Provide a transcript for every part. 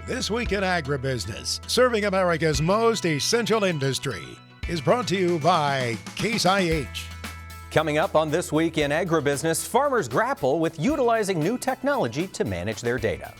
This Week in Agribusiness, serving America's most essential industry, is brought to you by Case IH. Coming up on This Week in Agribusiness, farmers grapple with utilizing new technology to manage their data.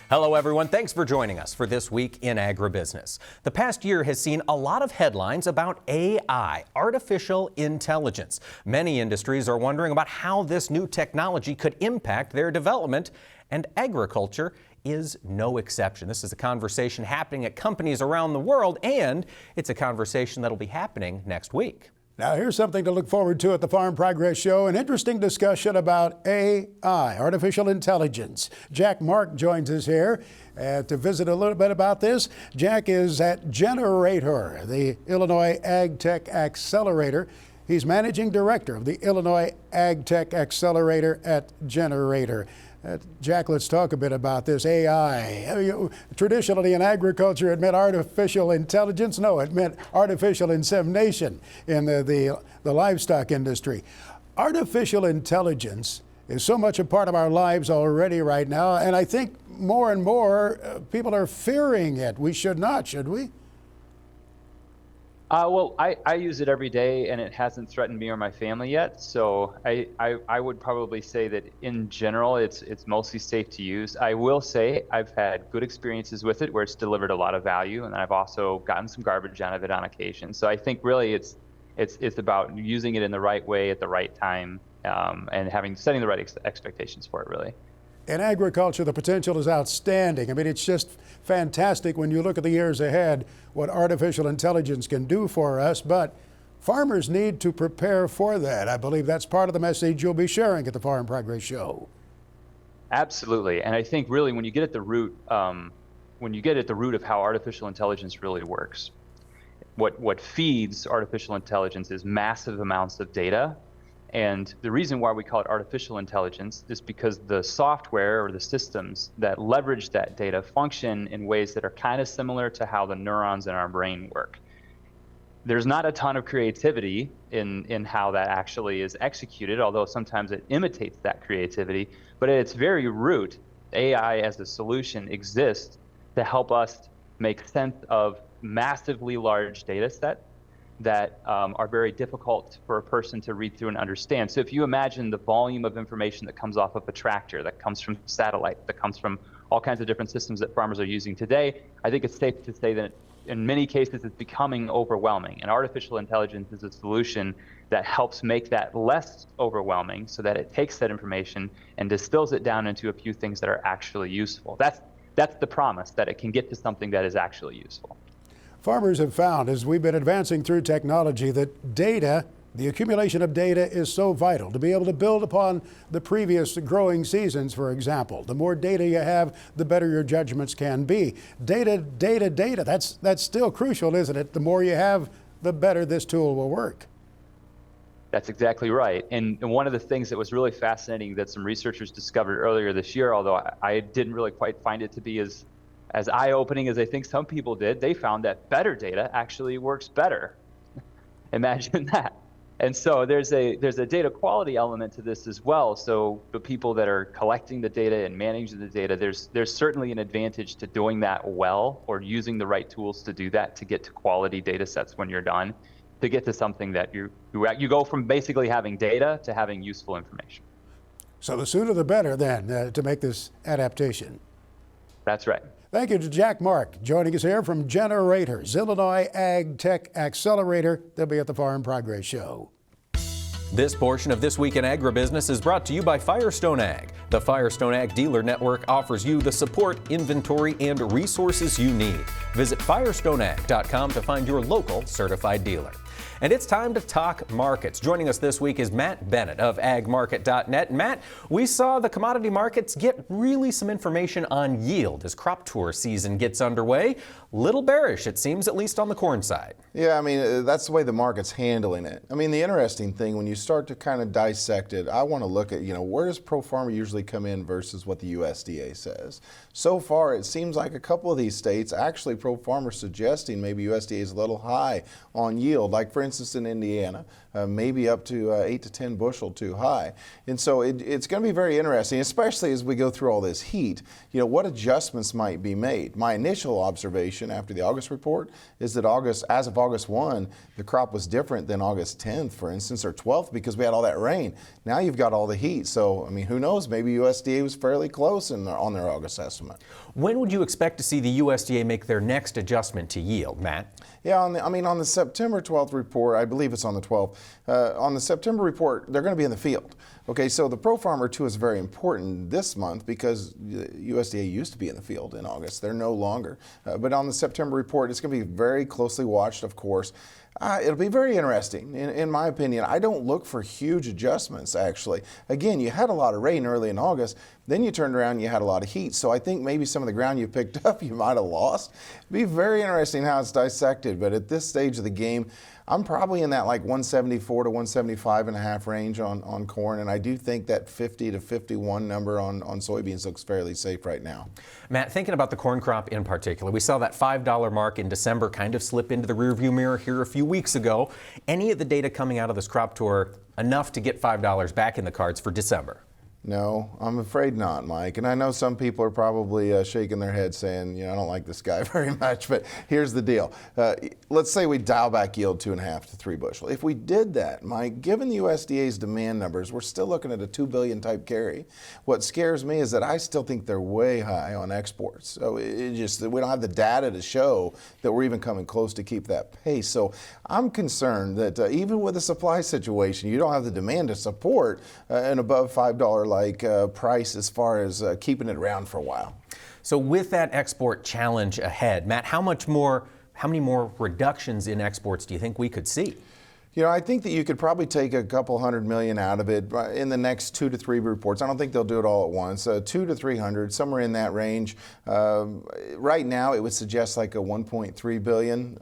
Hello everyone, thanks for joining us for This Week in Agribusiness. The past year has seen a lot of headlines about AI, artificial intelligence. Many industries are wondering about how this new technology could impact their development, and agriculture is no exception. This is a conversation happening at companies around the world, and it's a conversation that'll be happening next week. Now here's something to look forward to at the Farm Progress Show, an interesting discussion about AI, artificial intelligence. Jack Mark joins us here to visit a little bit about this. Jack is at Generator, the Illinois Ag Tech Accelerator. He's managing director of the Illinois Ag Tech Accelerator at Generator. Jack, let's talk a bit about this AI. Traditionally in agriculture, it meant artificial intelligence. No, it meant artificial insemination in the livestock industry. Artificial intelligence is so much a part of our lives already right now, and I think more and more people are fearing it. We should not, should we? Well, I use it every day, and it hasn't threatened me or my family yet. So I would probably say that in general, it's mostly safe to use. I will say I've had good experiences with it where it's delivered a lot of value, and I've also gotten some garbage out of it on occasion. So I think really it's about using it in the right way at the right time, and setting the right expectations for it, really. In agriculture, the potential is outstanding. I mean, it's just fantastic when you look at the years ahead, what artificial intelligence can do for us, but farmers need to prepare for that. I believe that's part of the message you'll be sharing at the Farm Progress Show. Absolutely, and I think really when you get at the root, of how artificial intelligence really works, what feeds artificial intelligence is massive amounts of data. And the reason why we call it artificial intelligence is because the software or the systems that leverage that data function in ways that are kind of similar to how the neurons in our brain work. There's not a ton of creativity in how that actually is executed, although sometimes it imitates that creativity. But at its very root, AI as a solution exists to help us make sense of massively large data sets that are very difficult for a person to read through and understand. So if you imagine the volume of information that comes off of a tractor, that comes from satellite, that comes from all kinds of different systems that farmers are using today, I think it's safe to say that in many cases it's becoming overwhelming. And artificial intelligence is a solution that helps make that less overwhelming so that it takes that information and distills it down into a few things that are actually useful. That's the promise, that it can get to something that is actually useful. Farmers have found, as we've been advancing through technology, that data, the accumulation of data, is so vital to be able to build upon the previous growing seasons, for example. The more data you have, the better your judgments can be. Data, that's still crucial, isn't it? The more you have, the better this tool will work. That's exactly right. And one of the things that was really fascinating that some researchers discovered earlier this year, although I didn't really quite find it to be as eye-opening as I think some people did, they found that better data actually works better. Imagine that. And so there's a data quality element to this as well. So the people that are collecting the data and managing the data, there's certainly an advantage to doing that well, or using the right tools to do that, to get to quality data sets when you're done, to get to something that you go from basically having data to having useful information. So the sooner the better then to make this adaptation. That's right. Thank you to Jack Mark joining us here from Generators, Illinois Ag Tech Accelerator. They'll be at the Farm Progress Show. This portion of This Week in Agribusiness is brought to you by Firestone Ag. The Firestone Ag Dealer Network offers you the support, inventory, and resources you need. Visit firestoneag.com to find your local certified dealer. And it's time to talk markets. Joining us this week is Matt Bennett of agmarket.net. Matt, we saw the commodity markets get really some information on yield as crop tour season gets underway. Little bearish, it seems, at least on the corn side. Yeah, I mean, that's the way the market's handling it. I mean, the interesting thing, when you start to kind of dissect it, I want to look at, where does Pro Farmer usually come in versus what the USDA says? So far, it seems like a couple of these states, actually Pro Farmer suggesting maybe USDA is a little high on yield. Like, for instance, in Indiana, maybe up to 8 to 10 bushel too high. And so it's going to be very interesting, especially as we go through all this heat, what adjustments might be made. My initial observation after the August report is that as of August 1, the crop was different than August 10th, for instance, or 12th, because we had all that rain. Now you've got all the heat. So, I mean, who knows? Maybe USDA was fairly close on their August estimate. When would you expect to see the USDA make their next adjustment to yield, Matt? Yeah, on the September 12th report, I believe it's on the 12th, on the September report, they're going to be in the field. Okay, so the Pro Farmer 2 is very important this month because USDA used to be in the field in August. They're no longer. But on the September report, it's going to be very closely watched, of course. It'll be very interesting, in my opinion. I don't look for huge adjustments, actually. Again, you had a lot of rain early in August, then you turned around and you had a lot of heat. So I think maybe some of the ground you picked up, you might have lost. It'll be very interesting how it's dissected, but at this stage of the game, I'm probably in that like 174 to 175 and a half range on corn, and I do think that 50 to 51 number on soybeans looks fairly safe right now. Matt, thinking about the corn crop in particular, we saw that $5 mark in December kind of slip into the rearview mirror here a few weeks ago. Any of the data coming out of this crop tour enough to get $5 back in the cards for December? No, I'm afraid not, Mike. And I know some people are probably shaking their heads saying, I don't like this guy very much, but here's the deal. Let's say we dial back yield 2.5 to 3 bushel. If we did that, Mike, given the USDA's demand numbers, we're still looking at a 2 billion type carry. What scares me is that I still think they're way high on exports. So we don't have the data to show that we're even coming close to keep that pace. So I'm concerned that even with the supply situation, you don't have the demand to support an above $5 price as far as keeping it around for a while. So with that export challenge ahead, Matt, how many more reductions in exports do you think we could see? I think that you could probably take a couple $100 million out of it in the next 2 to 3 reports. I don't think they'll do it all at once. 2 to 300, somewhere in that range. Right now, it would suggest like a 1.3 billion,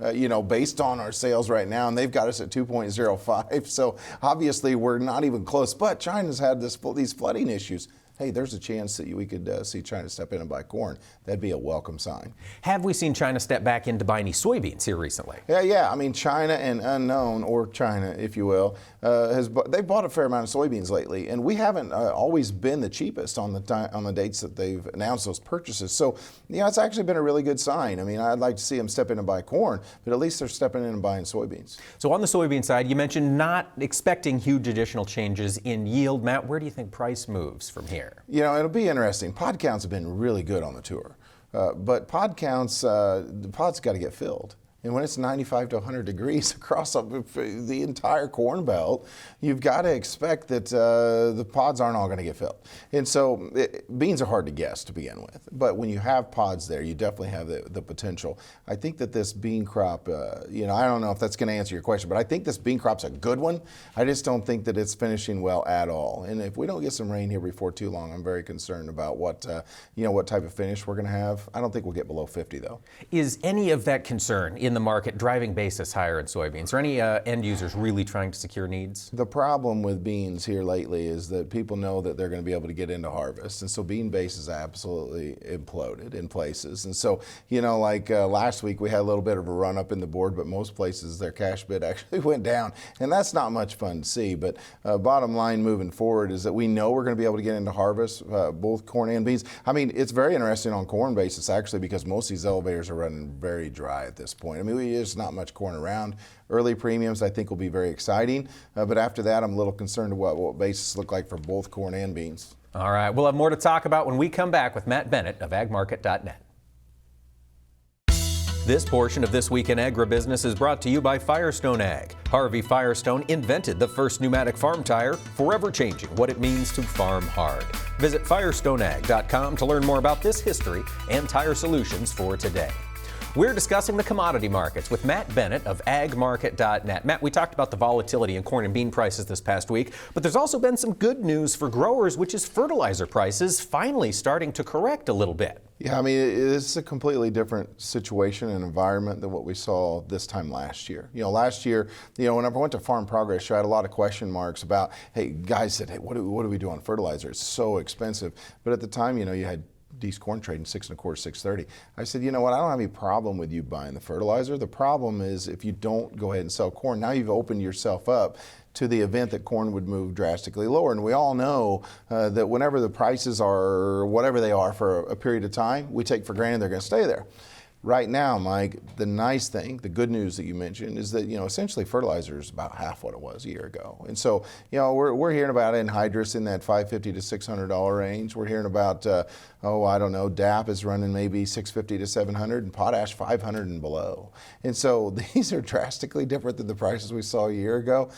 based on our sales right now, and they've got us at 2.05. So obviously, we're not even close. But China's had these flooding issues. Hey, there's a chance that we could see China step in and buy corn. That'd be a welcome sign. Have we seen China step back in to buy any soybeans here recently? Yeah. I mean, China and unknown, or China, if you will, they've bought a fair amount of soybeans lately, and we haven't always been the cheapest on the dates that they've announced those purchases. So, it's actually been a really good sign. I mean, I'd like to see them step in and buy corn, but at least they're stepping in and buying soybeans. So on the soybean side, you mentioned not expecting huge additional changes in yield. Matt, where do you think price moves from here? It'll be interesting. Pod counts have been really good on the tour, but pod counts, the pods got to get filled. And when it's 95 to 100 degrees across the entire Corn Belt, you've got to expect that the pods aren't all going to get filled. And so beans are hard to guess to begin with. But when you have pods there, you definitely have the potential. I think that this bean crop, I don't know if that's going to answer your question, but I think this bean crop's a good one. I just don't think that it's finishing well at all. And if we don't get some rain here before too long, I'm very concerned about what type of finish we're going to have. I don't think we'll get below 50, though. Is any of that concern in the market driving basis higher in soybeans? Are any end users really trying to secure needs? The problem with beans here lately is that people know that they're going to be able to get into harvest, and so bean base is absolutely imploded in places. And so, last week we had a little bit of a run up in the board, but most places their cash bid actually went down, and that's not much fun to see. But bottom line moving forward is that we know we're going to be able to get into harvest, both corn and beans. I mean, it's very interesting on corn basis actually, because most of these elevators are running very dry at this point. I mean, there's not much corn around. Early premiums, I think, will be very exciting. But after that, I'm a little concerned about what basis look like for both corn and beans. All right. We'll have more to talk about when we come back with Matt Bennett of agmarket.net. This portion of This Week in Agribusiness is brought to you by Firestone Ag. Harvey Firestone invented the first pneumatic farm tire, forever changing what it means to farm hard. Visit firestoneag.com to learn more about this history and tire solutions for today. We're discussing the commodity markets with Matt Bennett of agmarket.net. Matt, we talked about the volatility in corn and bean prices this past week, but there's also been some good news for growers, which is fertilizer prices finally starting to correct a little bit. Yeah, I mean, it's a completely different situation and environment than what we saw this time last year. Last year, whenever I went to Farm Progress Show, I had a lot of question marks about, hey, guys said, hey, what do we do on fertilizer? It's so expensive. But at the time, you had D's corn trading 6 1/4, 6.30. I said, you know what? I don't have any problem with you buying the fertilizer. The problem is if you don't go ahead and sell corn, now you've opened yourself up to the event that corn would move drastically lower. And we all know that whenever the prices are whatever they are for a period of time, we take for granted they're going to stay there. Right now, Mike, the nice thing, the good news that you mentioned is that, essentially fertilizer is about half what it was a year ago. And so, we're hearing about anhydrous in that $550 to $600 range. We're hearing about, I don't know, DAP is running maybe $650 to $700 and potash $500 and below. And so these are drastically different than the prices we saw a year ago.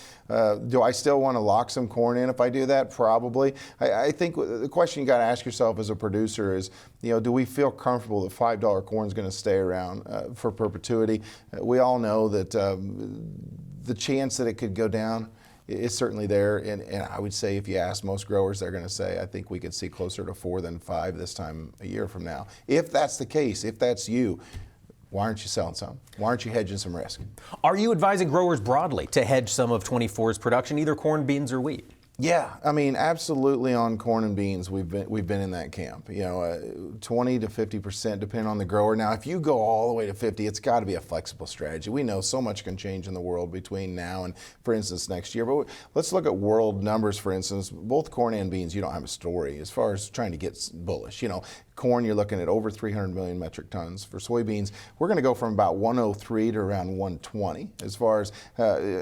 Do I still want to lock some corn in if I do that? Probably. I think the question you got to ask yourself as a producer is, do we feel comfortable that $5 corn is going to stay around for perpetuity? We all know that the chance that it could go down is certainly there, and I would say if you ask most growers, they're going to say, I think we could see closer to 4 than 5 this time a year from now. If that's the case, if that's you, why aren't you selling some? Why aren't you hedging some risk? Are you advising growers broadly to hedge some of 24's production, either corn, beans, or wheat? Yeah, I mean, absolutely on corn and beans, we've been in that camp. 20 to 50% depending on the grower. Now, if you go all the way to 50, it's got to be a flexible strategy. We know so much can change in the world between now and, for instance, next year. But let's look at world numbers, for instance. Both corn and beans, you don't have a story as far as trying to get bullish. Corn, you're looking at over 300 million metric tons. For soybeans, we're going to go from about 103 to around 120 as far as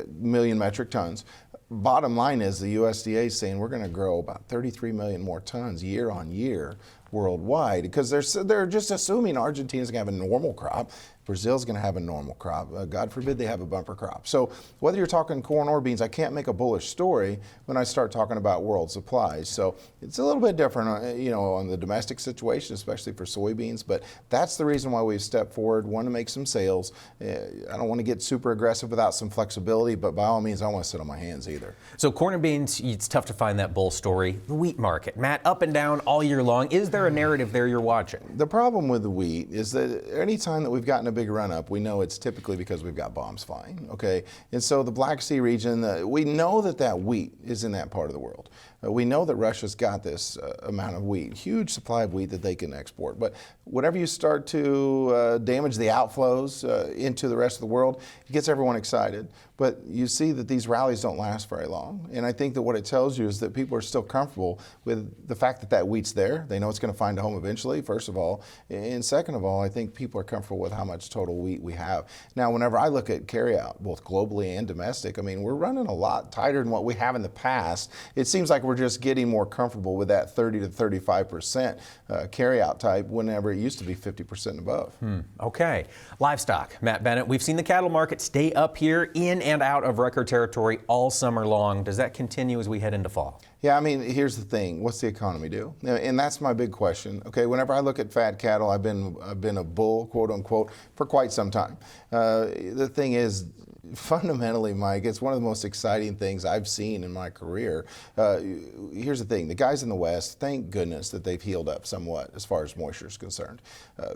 million metric tons. Bottom line is the USDA is saying we're going to grow about 33 million more tons year on year worldwide, because they're just assuming Argentina's going to have a normal crop. Brazil's going to have a normal crop. God forbid they have a bumper crop. So whether you're talking corn or beans, I can't make a bullish story when I start talking about world supplies. So it's a little bit different, on the domestic situation, especially for soybeans. But that's the reason why we've stepped forward, want to make some sales. I don't want to get super aggressive without some flexibility, but by all means, I don't want to sit on my hands either. So corn and beans, it's tough to find that bull story. The wheat market, Matt, up and down all year long. Is there a narrative there you're watching? The problem with the wheat is that any time that we've gotten a big run up, we know it's typically because we've got bombs flying, okay? And so the Black Sea region, we know that wheat is in that part of the world. We know that Russia's got this amount of wheat, huge supply of wheat that they can export. But whenever you start to damage the outflows into the rest of the world, it gets everyone excited. But you see that these rallies don't last very long. And I think that what it tells you is that people are still comfortable with the fact that wheat's there. They know it's going to find a home eventually, first of all. And second of all, I think people are comfortable with how much total wheat we have. Now, whenever I look at carryout, both globally and domestic, I mean, we're running a lot tighter than what we have in the past. It seems like we're just getting more comfortable with that 30 to 35% carryout type whenever it used to be 50% and above. Okay. Livestock, Matt Bennett, we've seen the cattle market stay up here in and out of record territory all summer long. Does that continue as we head into fall? Yeah, I mean, here's the thing. What's the economy do? And that's my big question. Okay, whenever I look at fat cattle, I've been a bull, quote unquote, for quite some time. The thing is, fundamentally, Mike, it's one of the most exciting things I've seen in my career. Here's the thing. The guys in the West, thank goodness that they've healed up somewhat as far as moisture is concerned.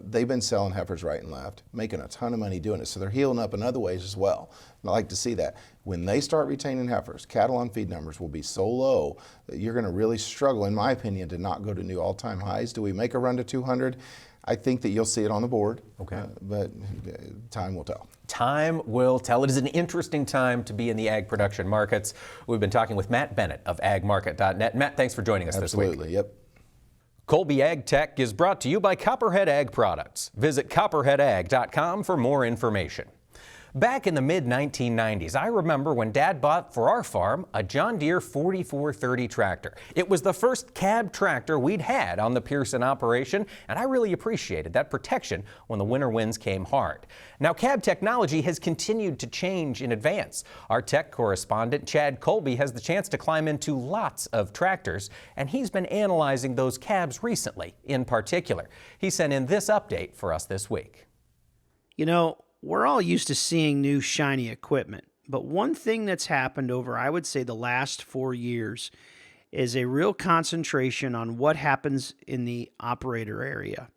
They've been selling heifers right and left, making a ton of money doing it. So they're healing up in other ways as well. And I like to see that. When they start retaining heifers, cattle on feed numbers will be so low that you're going to really struggle, in my opinion, to not go to new all-time highs. Do we make a run to 200? I think that you'll see it on the board, okay. But time will tell. Time will tell. It is an interesting time to be in the ag production markets. We've been talking with Matt Bennett of agmarket.net. Matt, thanks for joining us this week. Absolutely, yep. Colby Ag Tech is brought to you by Copperhead Ag Products. Visit copperheadag.com for more information. Back in the mid-1990s, I remember when Dad bought for our farm a John Deere 4430 tractor. It was the first cab tractor we'd had on the Pearson operation, and I really appreciated that protection when the winter winds came hard. Now, cab technology has continued to change in advance. Our tech correspondent, Chad Colby, has the chance to climb into lots of tractors, and he's been analyzing those cabs recently in particular. He sent in this update for us this week. We're all used to seeing new shiny equipment, but one thing that's happened over, I would say, the last 4 years is a real concentration on what happens in the operator area.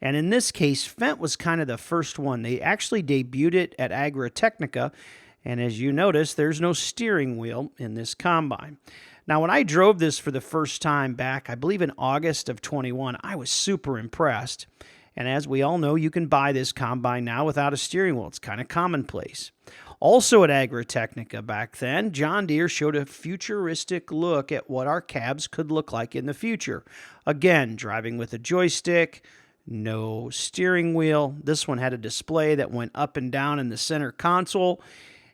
And in this case, Fendt was kind of the first one. They actually debuted it at Agritechnica, and as you notice, there's no steering wheel in this combine. Now, when I drove this for the first time back, I believe in August of 21, I was super impressed. And as we all know, you can buy this combine now without a steering wheel. It's kind of commonplace. Also at Agritechnica back then, John Deere showed a futuristic look at what our cabs could look like in the future. Again, driving with a joystick, no steering wheel. This one had a display that went up and down in the center console,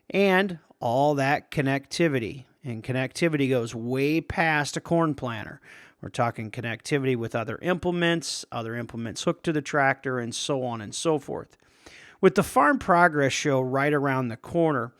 and all that connectivity. And connectivity goes way past a corn planter. We're talking connectivity with other implements hooked to the tractor, and so on and so forth. With the Farm Progress Show right around the corner,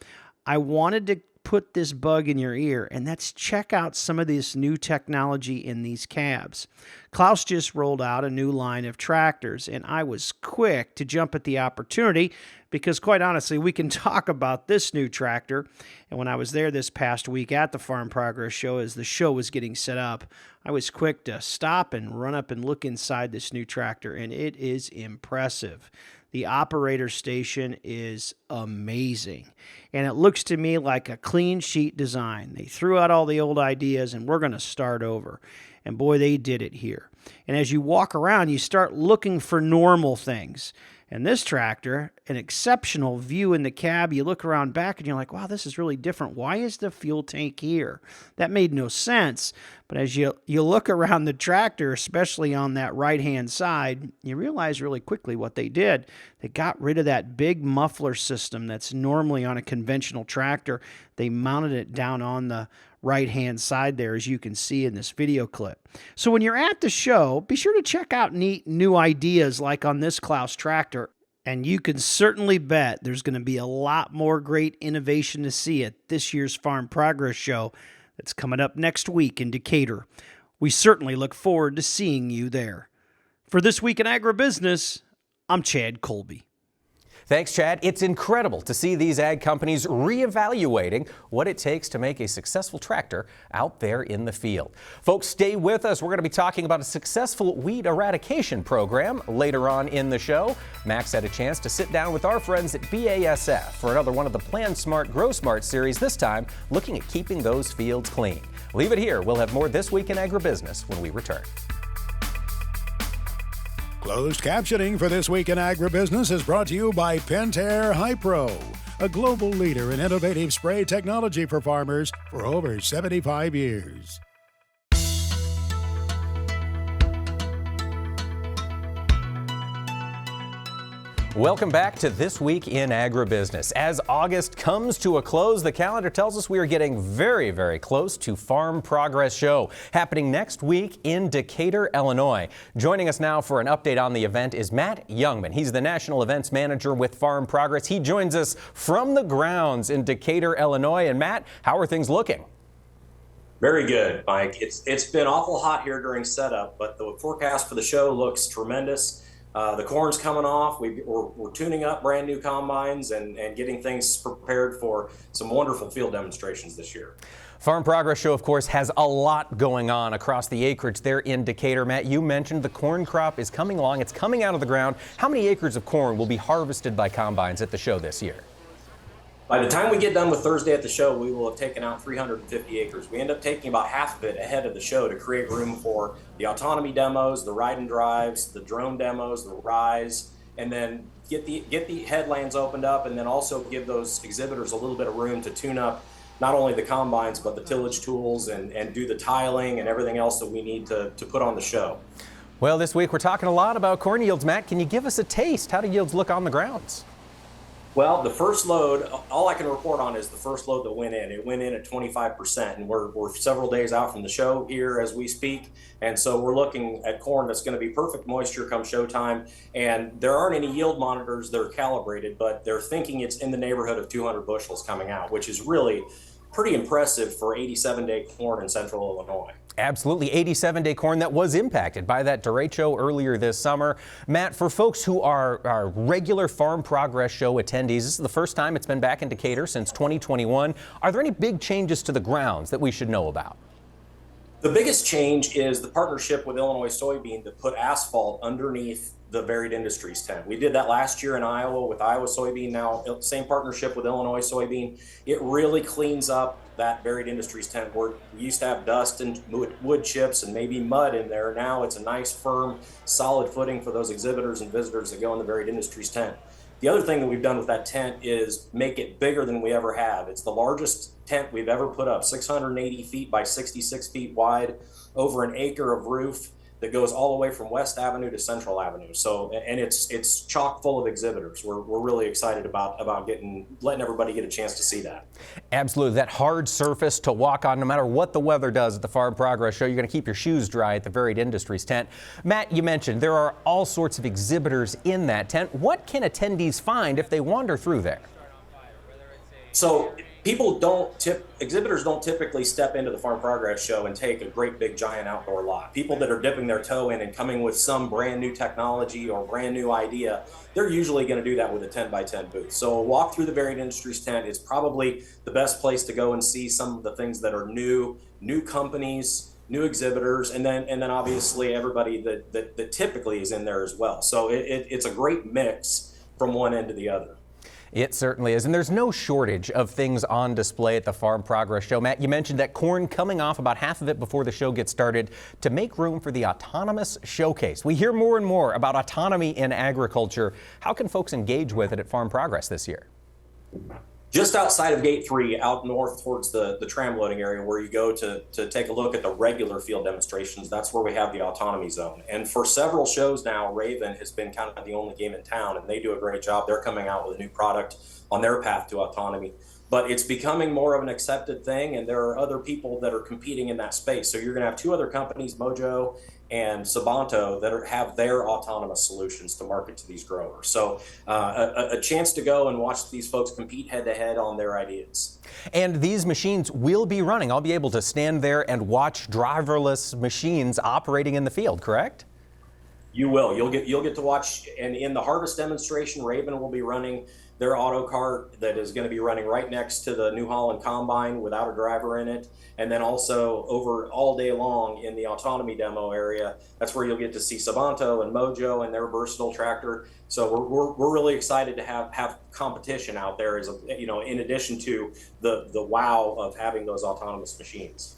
I wanted to put this bug in your ear, and that's check out some of this new technology in these cabs. Klaus just rolled out a new line of tractors, and I was quick to jump at the opportunity because, quite honestly, we can talk about this new tractor. And when I was there this past week at the Farm Progress Show, as the show was getting set up, I was quick to stop and run up and look inside this new tractor, and it is impressive. The operator station is amazing, and it looks to me like a clean sheet design. They threw out all the old ideas, and we're going to start over. And boy, they did it here. And as you walk around, you start looking for normal things. And this tractor, an exceptional view in the cab. You look around back and you're like, wow, this is really different. Why is the fuel tank here? That made no sense. But as you look around the tractor, especially on that right-hand side, you realize really quickly what they did. They got rid of that big muffler system that's normally on a conventional tractor. They mounted it down on the right-hand side there, as you can see in this video clip. So when you're at the show, be sure to check out neat new ideas like on this Klaus tractor, and you can certainly bet there's going to be a lot more great innovation to see at this year's Farm Progress Show that's coming up next week in Decatur. We certainly look forward to seeing you there. For This Week in Agribusiness, I'm Chad Colby. Thanks, Chad. It's incredible to see these ag companies reevaluating what it takes to make a successful tractor out there in the field. Folks, stay with us. We're going to be talking about a successful weed eradication program later on in the show. Max had a chance to sit down with our friends at BASF for another one of the Plan Smart, Grow Smart series, this time looking at keeping those fields clean. Leave it here. We'll have more This Week in Agribusiness when we return. Closed captioning for This Week in Agribusiness is brought to you by Pentair Hi-Pro, a global leader in innovative spray technology for farmers for over 75 years. Welcome back to This Week in Agribusiness. As August comes to a close, the calendar tells us we are getting very, very close to Farm Progress Show, happening next week in Decatur, Illinois. Joining us now for an update on the event is Matt Youngman. He's the National Events Manager with Farm Progress. He joins us from the grounds in Decatur, Illinois. And Matt, how are things looking? Very good, Mike. It's been awful hot here during setup, but the forecast for the show looks tremendous. The corn's coming off. We're tuning up brand new combines and getting things prepared for some wonderful field demonstrations this year. Farm Progress Show, of course, has a lot going on across the acreage there in Decatur. Matt, you mentioned the corn crop is coming along. It's coming out of the ground. How many acres of corn will be harvested by combines at the show this year? By the time we get done with Thursday at the show, we will have taken out 350 acres. We end up taking about half of it ahead of the show to create room for the autonomy demos, the ride and drives, the drone demos, the rise, and then get the headlands opened up, and then also give those exhibitors a little bit of room to tune up not only the combines, but the tillage tools and do the tiling and everything else that we need to put on the show. Well, this week we're talking a lot about corn yields. Matt, can you give us a taste? How do yields look on the grounds? Well, the first load, all I can report on is the first load that went in. It went in at 25%, and we're several days out from the show here as we speak. And so we're looking at corn that's going to be perfect moisture come showtime. And there aren't any yield monitors that are calibrated, but they're thinking it's in the neighborhood of 200 bushels coming out, which is really pretty impressive for 87-day corn in central Illinois. Absolutely. 87-day corn that was impacted by that derecho earlier this summer. Matt, for folks who are regular Farm Progress Show attendees, this is the first time it's been back in Decatur since 2021. Are there any big changes to the grounds that we should know about? The biggest change is the partnership with Illinois Soybean to put asphalt underneath the Varied Industries tent. We did that last year in Iowa with Iowa Soybean. Now, same partnership with Illinois Soybean. It really cleans up that Varied Industries tent where we used to have dust and wood chips and maybe mud in there. Now it's a nice, firm, solid footing for those exhibitors and visitors that go in the Varied Industries tent. The other thing that we've done with that tent is make it bigger than we ever have. It's the largest tent we've ever put up, 680 feet by 66 feet wide, over an acre of roof that goes all the way from West Avenue to Central Avenue. So, and it's chock full of exhibitors. We're really excited about letting everybody get a chance to see that. Absolutely, that hard surface to walk on no matter what the weather does at the Farm Progress Show. You're going to keep your shoes dry at the Varied Industries tent. Matt, you mentioned there are all sorts of exhibitors in that tent. What can attendees find if they wander through there? So exhibitors don't typically step into the Farm Progress Show and take a great big giant outdoor lot. People that are dipping their toe in and coming with some brand new technology or brand new idea, they're usually going to do that with a 10 by 10 booth. So a walk through the Varied Industries tent is probably the best place to go and see some of the things that are new companies, new exhibitors, and then obviously everybody that typically is in there as well. So it's a great mix from one end to the other. It certainly is, and there's no shortage of things on display at the Farm Progress Show. Matt, you mentioned that corn coming off about half of it before the show gets started to make room for the autonomous showcase. We hear more and more about autonomy in agriculture. How can folks engage with it at Farm Progress this year? Just outside of Gate 3, out north towards the tram loading area where you go to take a look at the regular field demonstrations, that's where we have the autonomy zone. And for several shows now, Raven has been kind of the only game in town, and they do a great job. They're coming out with a new product on their path to autonomy. But it's becoming more of an accepted thing, and there are other people that are competing in that space. So you're going to have two other companies, Mojo and Sabanto, that have their autonomous solutions to market to these growers. So a chance to go and watch these folks compete head-to-head on their ideas. And these machines will be running. I'll be able to stand there and watch driverless machines operating in the field, correct? You will. You'll get to watch, and in the harvest demonstration, Raven will be running their auto cart that is going to be running right next to the New Holland Combine without a driver in it. And then also over all day long in the autonomy demo area, that's where you'll get to see Sabanto and Mojo and their versatile tractor. So we're really excited to have competition out there, as in addition to the wow of having those autonomous machines.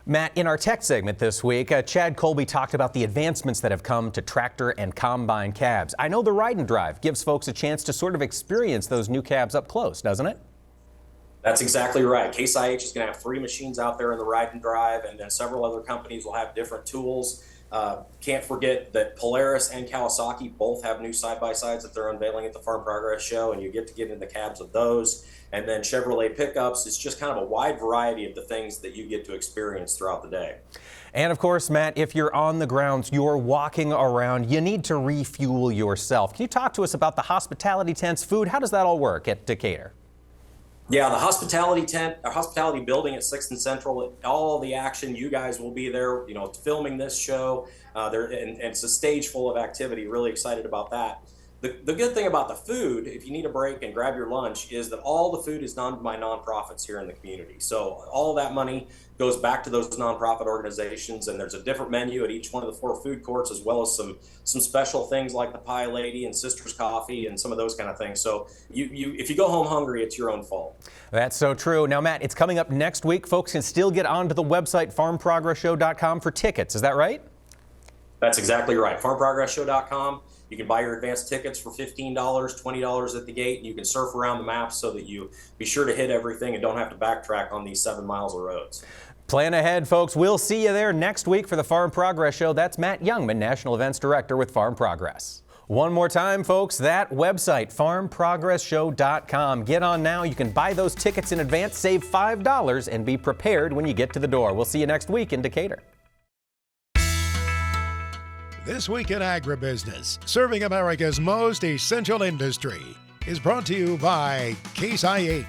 Matt, in our tech segment this week, Chad Colby talked about the advancements that have come to tractor and combine cabs. I know the Ride and Drive gives folks a chance to sort of experience those new cabs up close, doesn't it? That's exactly right. Case IH is going to have 3 machines out there in the Ride and Drive, and then several other companies will have different tools. Can't forget that Polaris and Kawasaki both have new side-by-sides that they're unveiling at the Farm Progress Show, and you get to get in the cabs of those. And then Chevrolet pickups. It's just kind of a wide variety of the things that you get to experience throughout the day. And of course, Matt, if you're on the grounds, you're walking around, you need to refuel yourself. Can you talk to us about the hospitality tents, food? How does that all work at Decatur? Yeah, the hospitality tent, our hospitality building at 6th and Central, all the action, you guys will be there, filming this show. And it's a stage full of activity. Really excited about that. The good thing about the food, if you need a break and grab your lunch, is that all the food is done by nonprofits here in the community. So all that money goes back to those nonprofit organizations, and there's a different menu at each one of the 4 food courts, as well as some special things like the Pie Lady and Sister's Coffee and some of those kind of things. So if you go home hungry, it's your own fault. That's so true. Now, Matt, it's coming up next week. Folks can still get onto the website farmprogressshow.com for tickets. Is that right? That's exactly right. farmprogressshow.com. You can buy your advanced tickets for $15, $20 at the gate, and you can surf around the map so that you be sure to hit everything and don't have to backtrack on these 7 miles of roads. Plan ahead, folks. We'll see you there next week for the Farm Progress Show. That's Matt Youngman, National Events Director with Farm Progress. One more time, folks, that website, farmprogressshow.com. Get on now. You can buy those tickets in advance, save $5, and be prepared when you get to the door. We'll see you next week in Decatur. This Week in Agribusiness, serving America's most essential industry, is brought to you by Case IH.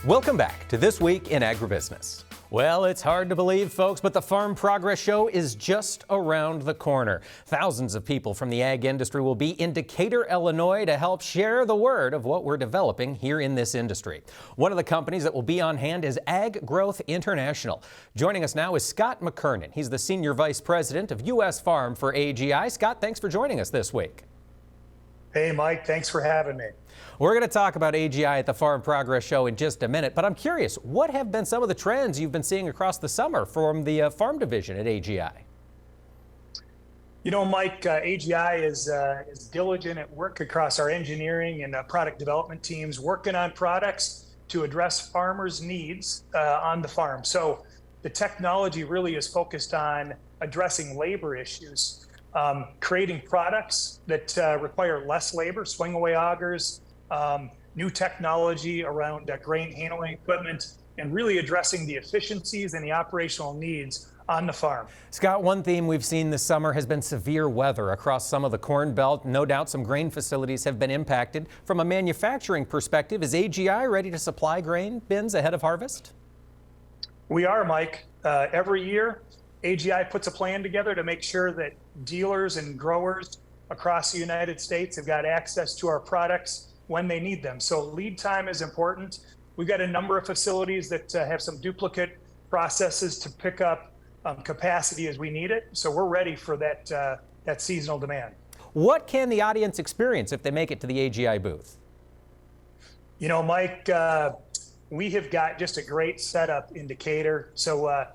Welcome back to This Week in Agribusiness. Well, it's hard to believe, folks, but the Farm Progress Show is just around the corner. Thousands of people from the ag industry will be in Decatur, Illinois to help share the word of what we're developing here in this industry. One of the companies that will be on hand is Ag Growth International. Joining us now is Scott McKernan. He's the Senior Vice President of U.S. Farm for AGI. Scott, thanks for joining us this week. Hey, Mike, thanks for having me. We're going to talk about AGI at the Farm Progress Show in just a minute, but I'm curious, what have been some of the trends you've been seeing across the summer from the farm division at AGI? You know, Mike, AGI is diligent at work across our engineering and product development teams, working on products to address farmers' needs on the farm. So the technology really is focused on addressing labor issues, creating products that require less labor, swing away augers, new technology around grain handling equipment, and really addressing the efficiencies and the operational needs on the farm. Scott, one theme we've seen this summer has been severe weather across some of the Corn Belt. No doubt some grain facilities have been impacted. From a manufacturing perspective, is AGI ready to supply grain bins ahead of harvest? We are, Mike. Every year, AGI puts a plan together to make sure that dealers and growers across the United States have got access to our products when they need them. So lead time is important. We've got a number of facilities that have some duplicate processes to pick up capacity as we need it. So we're ready for that seasonal demand. What can the audience experience if they make it to the AGI booth? You know, Mike, we have got just a great setup in Decatur. So,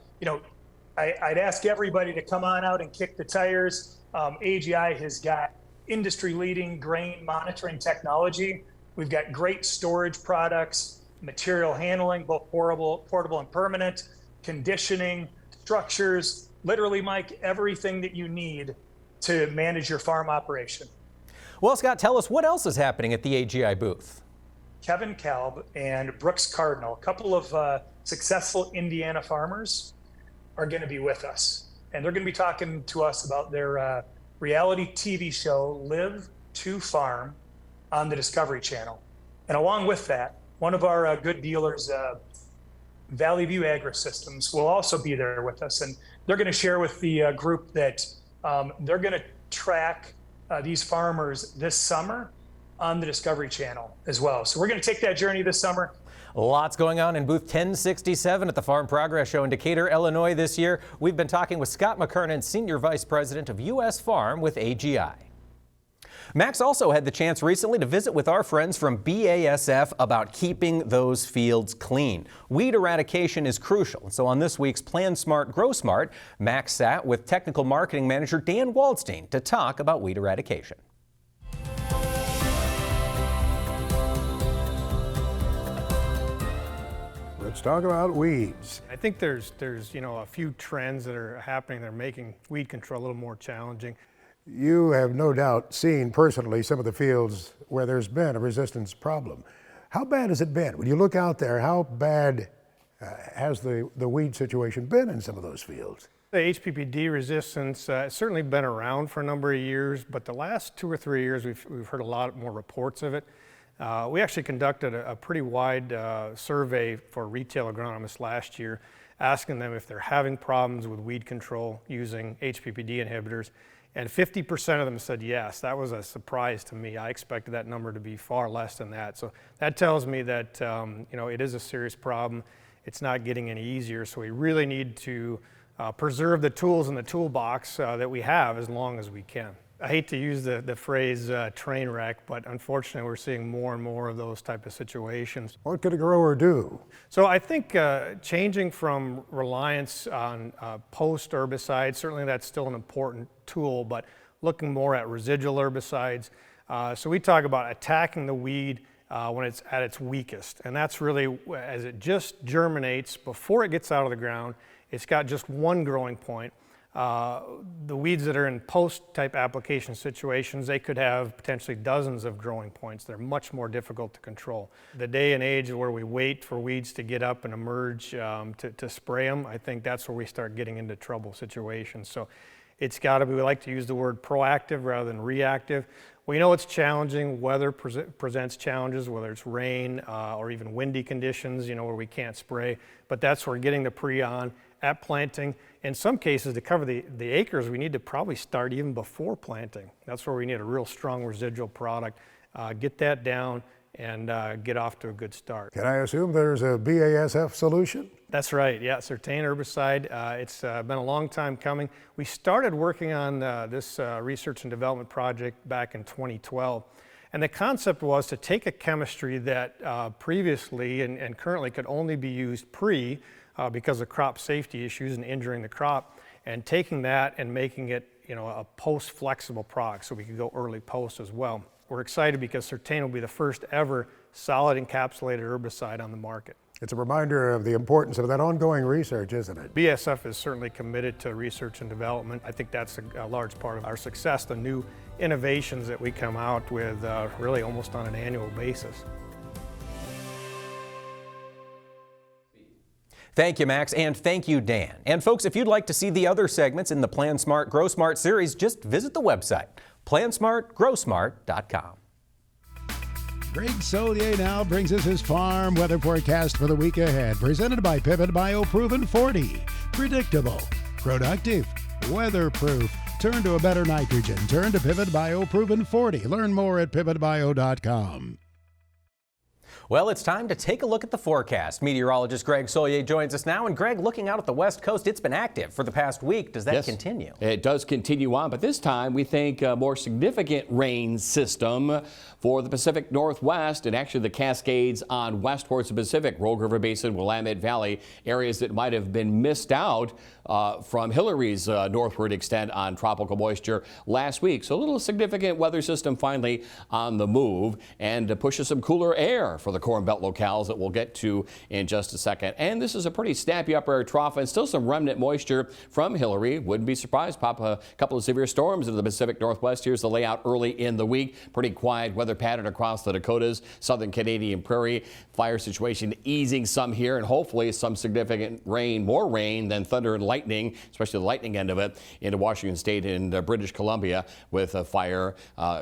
I'd ask everybody to come on out and kick the tires. AGI has got industry-leading grain monitoring technology. We've got great storage products, material handling, both portable and permanent, conditioning, structures, literally, Mike, everything that you need to manage your farm operation. Well, Scott, tell us what else is happening at the AGI booth. Kevin Kalb and Brooks Cardinal, a couple of successful Indiana farmers, are going to be with us. And they're going to be talking to us about their reality TV show, Live to Farm, on the Discovery Channel. And along with that, one of our good dealers, Valley View Agrisystems, will also be there with us. And they're going to share with the group that they're going to track these farmers this summer on the Discovery Channel as well. So we're going to take that journey this summer. Lots going on in booth 1067 at the Farm Progress Show in Decatur, Illinois this year. We've been talking with Scott McKernan, Senior Vice President of U.S. Farm with AGI. Max also had the chance recently to visit with our friends from BASF about keeping those fields clean. Weed eradication is crucial. So on this week's Plan Smart, Grow Smart, Max sat with Technical Marketing Manager Dan Waldstein to talk about weed eradication. Let's talk about weeds. I think there's a few trends that are happening that are making weed control a little more challenging. You have no doubt seen personally some of the fields where there's been a resistance problem. How bad has it been? When you look out there, how bad has the weed situation been in some of those fields? The HPPD resistance has certainly been around for a number of years, but the last 2 or 3 years we've heard a lot more reports of it. We actually conducted a pretty wide survey for retail agronomists last year, asking them if they're having problems with weed control using HPPD inhibitors, and 50% of them said yes. That was a surprise to me. I expected that number to be far less than that. So that tells me that it is a serious problem. It's not getting any easier, so we really need to preserve the tools in the toolbox that we have as long as we can. I hate to use the phrase train wreck, but unfortunately we're seeing more and more of those type of situations. What could a grower do? So I think changing from reliance on post herbicides, certainly that's still an important tool, but looking more at residual herbicides. So we talk about attacking the weed when it's at its weakest, and that's really as it just germinates before it gets out of the ground. It's got just one growing point. The weeds that are in post-type application situations, they could have potentially dozens of growing points. They're much more difficult to control. The day and age where we wait for weeds to get up and emerge to spray them, I think that's where we start getting into trouble situations. So It's got to be, we like to use the word proactive rather than reactive. We know it's challenging. Weather presents challenges, whether it's rain or even windy conditions, where we can't spray. But that's where getting the pre on at planting. In some cases, to cover the acres, we need to probably start even before planting. That's where we need a real strong residual product. Get that down and get off to a good start. Can I assume there's a BASF solution? That's right, yeah, Certain herbicide. It's been a long time coming. We started working on this research and development project back in 2012. And the concept was to take a chemistry that previously and currently could only be used pre because of crop safety issues and injuring the crop, and taking that and making it a post-flexible product so we could go early post as well. We're excited because Certain will be the first ever solid encapsulated herbicide on the market. It's a reminder of the importance of that ongoing research, isn't it? BASF is certainly committed to research and development. I think that's a large part of our success, the new innovations that we come out with really almost on an annual basis. Thank you, Max, and thank you, Dan. And folks, if you'd like to see the other segments in the Plan Smart, Grow Smart series, just visit the website, plansmartgrowsmart.com. Greg Solier now brings us his farm weather forecast for the week ahead, presented by Pivot Bio Proven 40. Predictable, productive, weatherproof. Turn to a better nitrogen. Turn to Pivot Bio Proven 40. Learn more at pivotbio.com. Well, it's time to take a look at the forecast. Meteorologist Greg Solier joins us now. And Greg, looking out at the West Coast, it's been active for the past week. Does that continue? It does continue on, but this time we think a more significant rain system for the Pacific Northwest and actually the Cascades on west towards the Pacific, Rogue River Basin, Willamette Valley, areas that might have been missed out from Hillary's northward extent on tropical moisture last week. So a little significant weather system finally on the move and pushes some cooler air for the Corn Belt locales that we'll get to in just a second. And this is a pretty snappy upper air trough and still some remnant moisture from Hillary. Wouldn't be surprised. Pop a couple of severe storms into the Pacific Northwest. Here's the layout early in the week. Pretty quiet weather pattern across the Dakotas, southern Canadian prairie. Fire situation easing some here and hopefully some significant rain, more rain than thunder and lightning, especially the lightning end of it, into Washington State and British Columbia with fire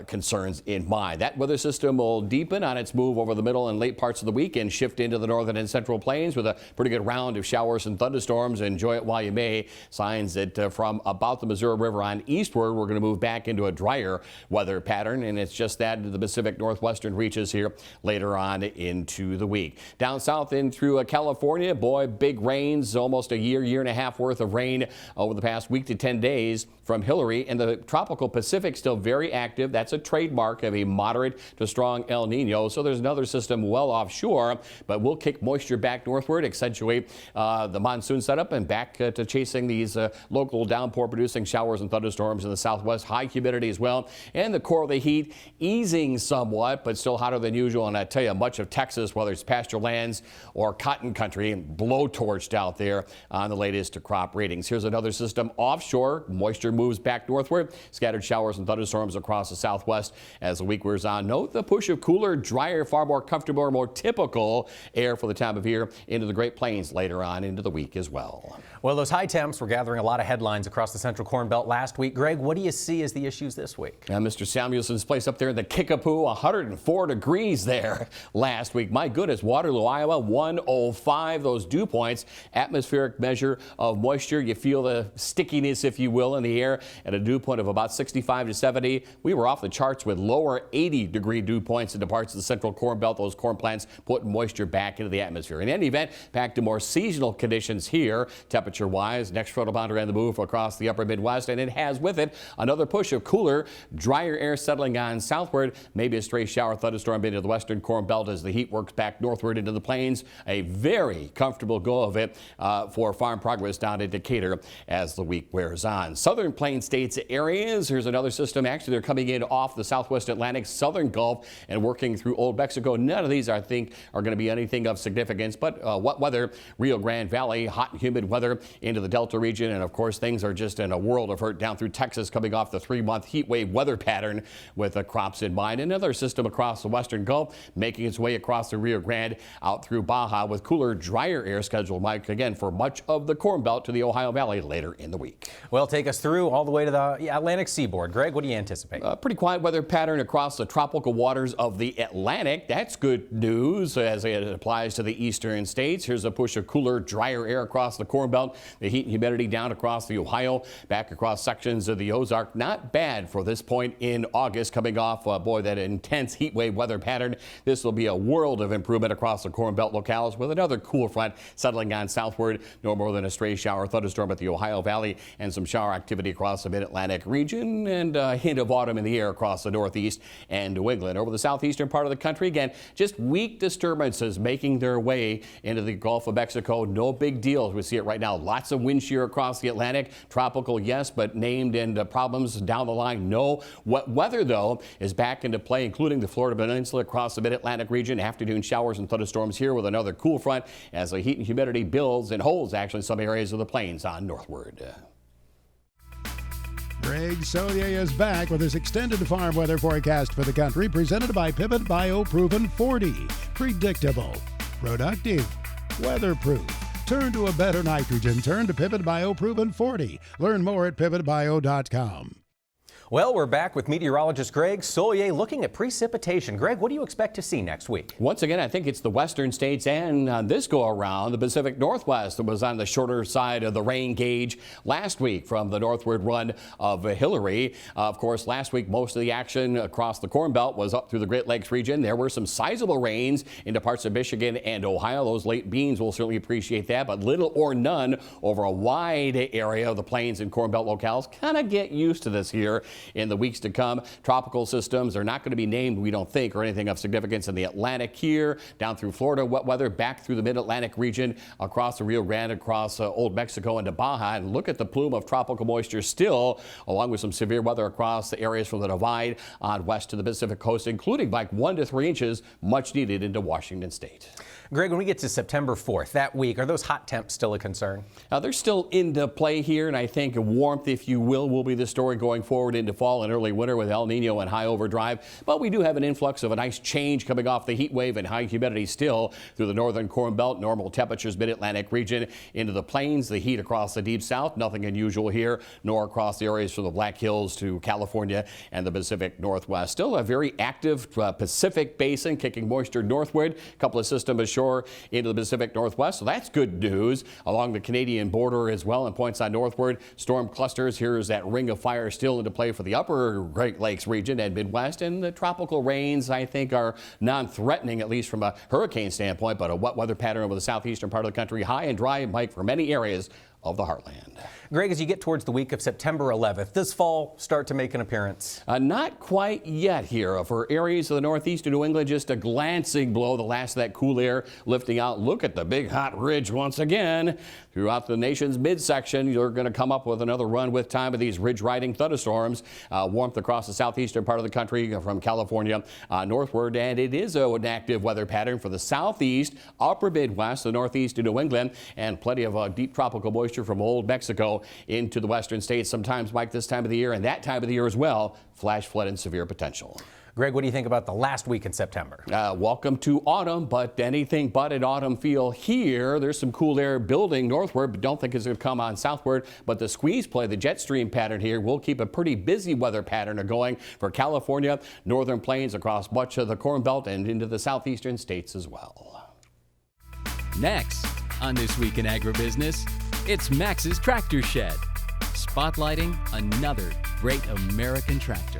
concerns in mind. That weather system will deepen on its move over the middle and late parts of the week and shift into the northern and central plains with a pretty good round of showers and thunderstorms. Enjoy it while you may. Signs that from about the Missouri River on eastward, we're going to move back into a drier weather pattern, and it's just that into the Pacific Northwestern reaches here later on into the week. Down south in through California, boy, big rains, almost a year and a half worth of rain over the past week to 10 days from Hillary. And the tropical Pacific still very active. That's a trademark of a moderate to strong El Nino. So there's another system well offshore, but we'll kick moisture back northward, accentuate the monsoon setup, and back to chasing these local downpour producing showers and thunderstorms in the southwest. High humidity as well, and the core of the heat easing somewhat, but still hotter than usual. And I tell you, much of Texas, whether it's pasture lands or cotton country, blowtorched out there on the latest crop ratings. Here's another system offshore. Moisture moves back northward. Scattered showers and thunderstorms across the southwest as the week wears on. Note the push of cooler, drier, far more comfortable, more typical air for the time of year into the Great Plains later on into the week as well. Well, those high temps were gathering a lot of headlines across the central Corn Belt last week. Greg, what do you see as the issues this week? Mr. Samuelson's place up there in the Kickapoo, 104 degrees there last week. My goodness, Waterloo, Iowa, 105. Those dew points, atmospheric measure of moisture. You feel the stickiness, if you will, in the air at a dew point of about 65 to 70. We were off the charts with lower 80-degree dew points into parts of the central Corn Belt. Those corn plants putting moisture back into the atmosphere. In any event, back to more seasonal conditions here, temperature-wise. Next photoboundary on the move across the upper Midwest, and it has with it another push of cooler, drier air settling on southward. Maybe a stray shower thunderstorm into the western Corn Belt as the heat works back northward into the plains. A very comfortable go of it for farm progress down in Decatur as the week wears on. Southern Plains states areas. Here's another system. Actually, they're coming in off the southwest Atlantic, southern Gulf, and working through Old Mexico. None of these days, I think, are going to be anything of significance. But what weather? Rio Grande Valley, hot and humid weather into the Delta region. And of course, things are just in a world of hurt down through Texas, coming off the 3-month heat wave weather pattern with the crops in mind. Another system across the western Gulf making its way across the Rio Grande out through Baja with cooler, drier air scheduled, Mike, again, for much of the Corn Belt to the Ohio Valley later in the week. Well, take us through all the way to the Atlantic seaboard. Greg, what do you anticipate? A pretty quiet weather pattern across the tropical waters of the Atlantic. That's good news as it applies to the eastern states. Here's a push of cooler, drier air across the Corn Belt. The heat and humidity down across the Ohio, back across sections of the Ozark. Not bad for this point in August, coming off, that intense heat wave weather pattern. This will be a world of improvement across the Corn Belt locales with another cool front settling on southward. No more than a stray shower thunderstorm at the Ohio Valley and some shower activity across the mid-Atlantic region and a hint of autumn in the air across the northeast and New England. Over the southeastern part of the country, again, just weak disturbances making their way into the Gulf of Mexico. No big deal. We see it right now. Lots of wind shear across the Atlantic. Tropical, yes, but named and problems down the line, no. Wet weather, though, is back into play, including the Florida Peninsula across the mid-Atlantic region. Afternoon showers and thunderstorms here with another cool front as the heat and humidity builds and holds actually some areas of the plains on northward. Greg Solier is back with his extended farm weather forecast for the country, presented by Pivot Bioproven 40. Predictable, productive, weatherproof. Turn to a better nitrogen. Turn to Pivot Bioproven 40. Learn more at pivotbio.com. Well, we're back with meteorologist Greg Solier looking at precipitation. Greg, what do you expect to see next week? Once again, I think it's the western states and this go around, the Pacific Northwest that was on the shorter side of the rain gauge last week from the northward run of Hillary. Of course, last week, most of the action across the Corn Belt was up through the Great Lakes region. There were some sizable rains into parts of Michigan and Ohio. Those late beans will certainly appreciate that, but little or none over a wide area of the plains and Corn Belt locales. Kind of get used to this here in the weeks to come. Tropical systems are not going to be named, we don't think, or anything of significance in the Atlantic here, down through Florida, wet weather back through the mid-Atlantic region, across the Rio Grande, across Old Mexico into Baja. And look at the plume of tropical moisture still, along with some severe weather across the areas from the Divide on west to the Pacific coast, including like 1 to 3 inches, much needed into Washington state. Greg, when we get to September 4th, that week, are those hot temps still a concern? They're still into play here, and I think warmth, if you will be the story going forward into fall and early winter with El Nino and high overdrive. But we do have an influx of a nice change coming off the heat wave and high humidity still through the northern Corn Belt. Normal temperatures mid-Atlantic region into the plains. The heat across the deep south, nothing unusual here, nor across the areas from the Black Hills to California and the Pacific Northwest. Still a very active Pacific basin kicking moisture northward. A couple of systems ashore into the Pacific Northwest, so that's good news. Along the Canadian border as well and points on northward. Storm clusters, here's that ring of fire still into play for the upper Great Lakes region and Midwest, and the tropical rains I think are non-threatening, at least from a hurricane standpoint, but a wet weather pattern over the southeastern part of the country, high and dry, Mike, for many areas of the heartland. Greg, as you get towards the week of September 11th, does fall start to make an appearance? Not quite yet here. For areas of the northeast of New England, just a glancing blow, the last of that cool air lifting out. Look at the big hot ridge once again. Throughout the nation's midsection, you're going to come up with another run with time of these ridge-riding thunderstorms. Warmth across the southeastern part of the country from California northward, and it is an active weather pattern for the southeast, upper Midwest, the northeast of New England, and plenty of deep tropical moisture from Old Mexico into the western states. Sometimes, Mike, this time of the year and that time of the year as well, flash flood and severe potential. Greg, what do you think about the last week in September? Welcome to autumn, but anything but an autumn feel here. There's some cool air building northward, but don't think it's going to come on southward. But the squeeze play, the jet stream pattern here, will keep a pretty busy weather pattern going for California, northern plains across much of the Corn Belt and into the southeastern states as well. Next on This Week in Agribusiness, it's Max's Tractor Shed, spotlighting another great American tractor.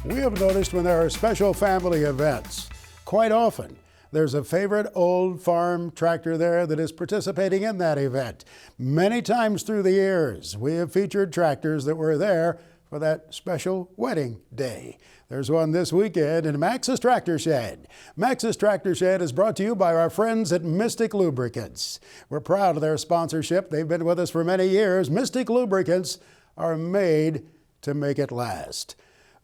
We have noticed when there are special family events, quite often there's a favorite old farm tractor there that is participating in that event. Many times through the years, we have featured tractors that were there for that special wedding day. There's one this weekend in Max's Tractor Shed. Max's Tractor Shed is brought to you by our friends at Mystic Lubricants. We're proud of their sponsorship. They've been with us for many years. Mystic Lubricants are made to make it last.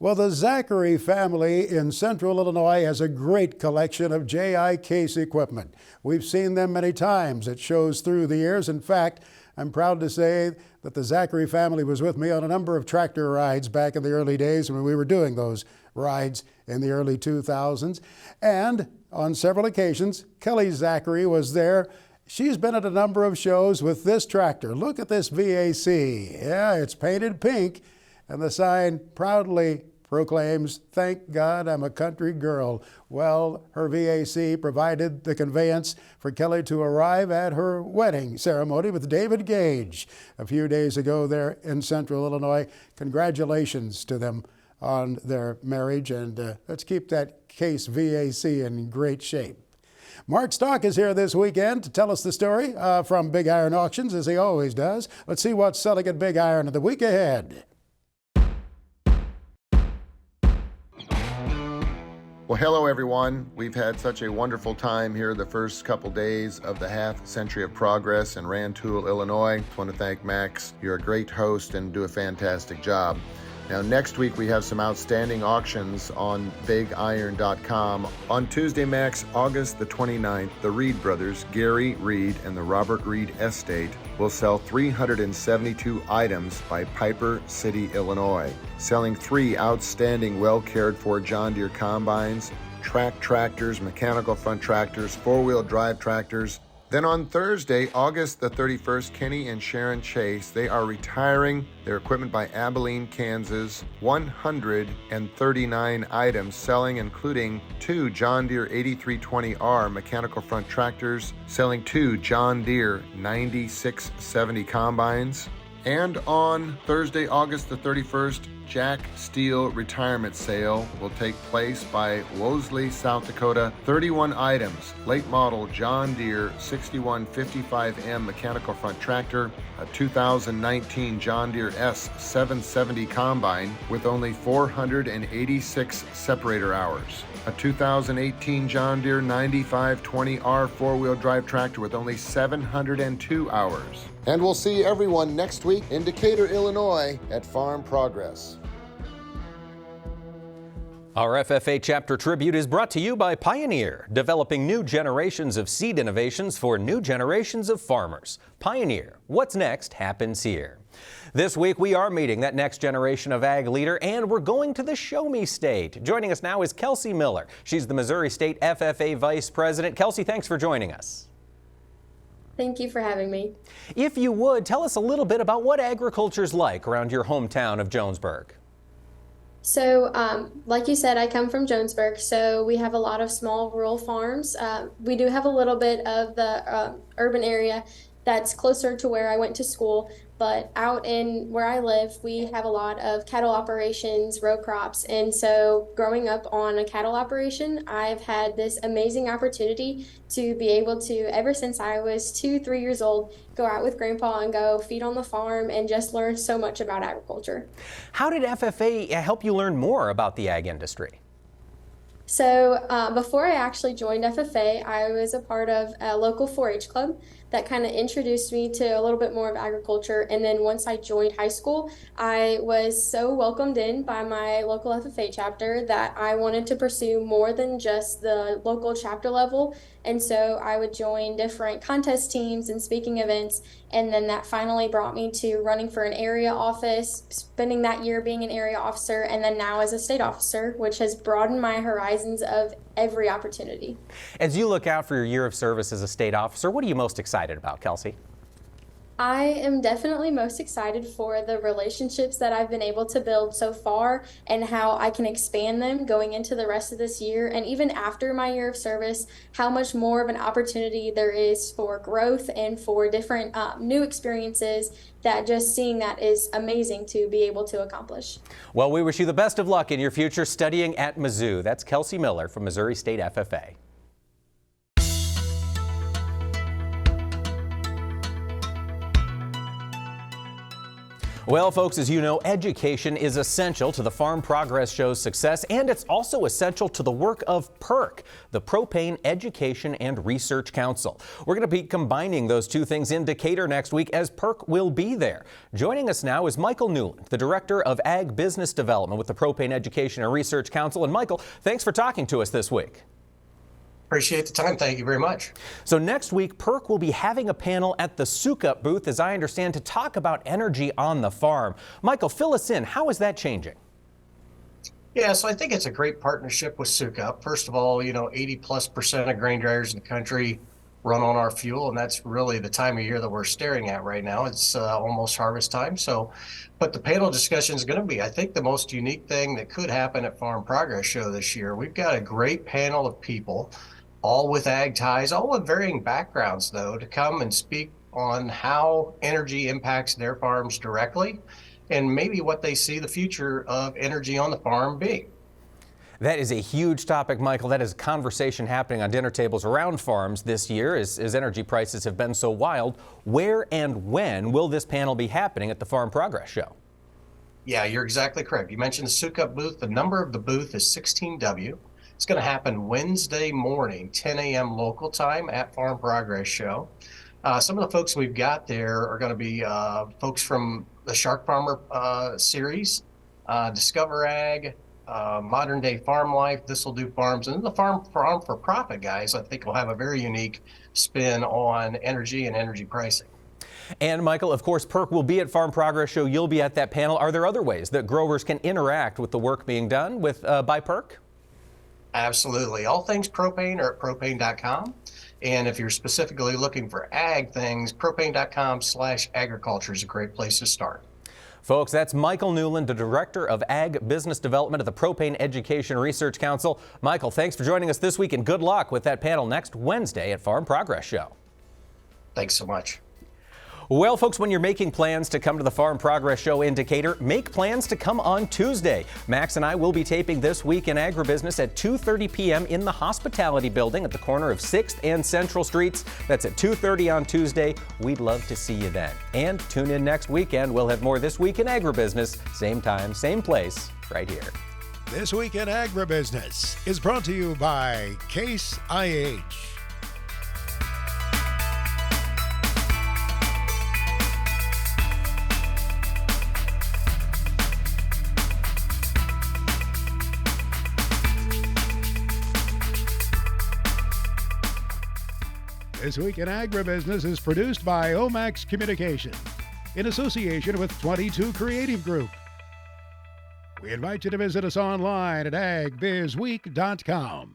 Well, the Zachary family in central Illinois has a great collection of J.I. Case equipment. We've seen them many times at shows through the years. In fact, I'm proud to say that the Zachary family was with me on a number of tractor rides back in the early days when we were doing those rides in the early 2000s. And on several occasions, Kelly Zachary was there. She's been at a number of shows with this tractor. Look at this VAC. Yeah, it's painted pink, and the sign proudly proclaims, "Thank God I'm a country girl." Well, her VAC provided the conveyance for Kelly to arrive at her wedding ceremony with David Gage a few days ago there in central Illinois. Congratulations to them on their marriage, and let's keep that Case VAC in great shape. Mark Stock is here this weekend to tell us the story from Big Iron Auctions, as he always does. Let's see what's selling at Big Iron in the week ahead. Well, hello everyone. We've had such a wonderful time here the first couple days of the Half Century of Progress in Rantoul, Illinois. I want to thank Max. You're a great host and do a fantastic job. Now, next week we have some outstanding auctions on BigIron.com. On Tuesday, Max, August the 29th, the Reed brothers, Gary Reed and the Robert Reed Estate, will sell 372 items by Piper City, Illinois, selling 3 outstanding well-cared-for John Deere combines, track tractors, mechanical front tractors, 4-wheel drive tractors. Then on Thursday, August the 31st, Kenny and Sharon Chase, they are retiring their equipment by Abilene, Kansas. 139 items selling, including 2 John Deere 8320R mechanical front tractors, selling 2 John Deere 9670 combines. And on Thursday, August the 31st, Jack Steel Retirement Sale will take place by Wosley, South Dakota. 31 items, late model John Deere 6155M mechanical front tractor, a 2019 John Deere S770 combine with only 486 separator hours, a 2018 John Deere 9520R 4-wheel drive tractor with only 702 hours. And we'll see everyone next week in Decatur, Illinois at Farm Progress. Our FFA Chapter Tribute is brought to you by Pioneer, developing new generations of seed innovations for new generations of farmers. Pioneer, what's next happens here. This week we are meeting that next generation of ag leader, and we're going to the Show Me State. Joining us now is Kelsey Miller. She's the Missouri State FFA Vice President. Kelsey, thanks for joining us. Thank you for having me. If you would, tell us a little bit about what agriculture's like around your hometown of Jonesburg. So, like you said, I come from Jonesburg, so we have a lot of small rural farms. We do have a little bit of the urban area that's closer to where I went to school, but out in where I live, we have a lot of cattle operations, row crops, and so growing up on a cattle operation, I've had this amazing opportunity to be able to, ever since I was 2-3 years old, go out with Grandpa and go feed on the farm and just learn so much about agriculture. How did FFA help you learn more about the ag industry? So before I actually joined FFA, I was a part of a local 4-H club that kind of introduced me to a little bit more of agriculture. And then once I joined high school, I was so welcomed in by my local FFA chapter that I wanted to pursue more than just the local chapter level. And so I would join different contest teams and speaking events. And then that finally brought me to running for an area office, spending that year being an area officer, and then now as a state officer, which has broadened my horizons of every opportunity. As you look out for your year of service as a state officer, what are you most excited about, Kelsey? I am definitely most excited for the relationships that I've been able to build so far and how I can expand them going into the rest of this year. And even after my year of service, how much more of an opportunity there is for growth and for different new experiences, that just seeing that is amazing to be able to accomplish. Well, we wish you the best of luck in your future studying at Mizzou. That's Kelsey Miller from Missouri State FFA. Well, folks, as you know, education is essential to the Farm Progress Show's success, and it's also essential to the work of PERC, the Propane Education and Research Council. We're going to be combining those two things in Decatur next week, as PERC will be there. Joining us now is Michael Newland, the Director of Ag Business Development with the Propane Education and Research Council. And Michael, thanks for talking to us this week. Appreciate the time. Thank you very much. So next week, PERC will be having a panel at the Sukup booth, as I understand, to talk about energy on the farm. Michael, fill us in. How is that changing? Yeah, so I think it's a great partnership with Sukup. First of all, 80+% of grain dryers in the country run on our fuel, and that's really the time of year that we're staring at right now. It's almost harvest time. But the panel discussion is going to be, I think, the most unique thing that could happen at Farm Progress Show this year. We've got a great panel of people, all with ag ties, all with varying backgrounds, though, to come and speak on how energy impacts their farms directly and maybe what they see the future of energy on the farm being. That is a huge topic, Michael. That is a conversation happening on dinner tables around farms this year as energy prices have been so wild. Where and when will this panel be happening at the Farm Progress Show? Yeah, you're exactly correct. You mentioned the Sukup booth. The number of the booth is 16W. It's going to happen Wednesday morning, 10 a.m. local time at Farm Progress Show. Some of the folks we've got there are going to be folks from the Shark Farmer series, Discover Ag, Modern Day Farm Life, This'll Do Farms, and the Farm for Profit guys, I think, will have a very unique spin on energy and energy pricing. And Michael, of course, PERC will be at Farm Progress Show. You'll be at that panel. Are there other ways that growers can interact with the work being done by PERC? Absolutely. All things propane are at propane.com. And if you're specifically looking for ag things, propane.com/agriculture is a great place to start. Folks, that's Michael Newland, the Director of Ag Business Development at the Propane Education Research Council. Michael, thanks for joining us this week, and good luck with that panel next Wednesday at Farm Progress Show. Thanks so much. Well, folks, when you're making plans to come to the Farm Progress Show in Decatur, make plans to come on Tuesday. Max and I will be taping This Week in Agribusiness at 2:30 p.m. in the Hospitality Building at the corner of 6th and Central Streets. That's at 2:30 on Tuesday. We'd love to see you then. And tune in next weekend. We'll have more This Week in Agribusiness, same time, same place, right here. This Week in Agribusiness is brought to you by Case IH. This Week in Agribusiness is produced by Omax Communication in association with 22 Creative Group. We invite you to visit us online at agbizweek.com.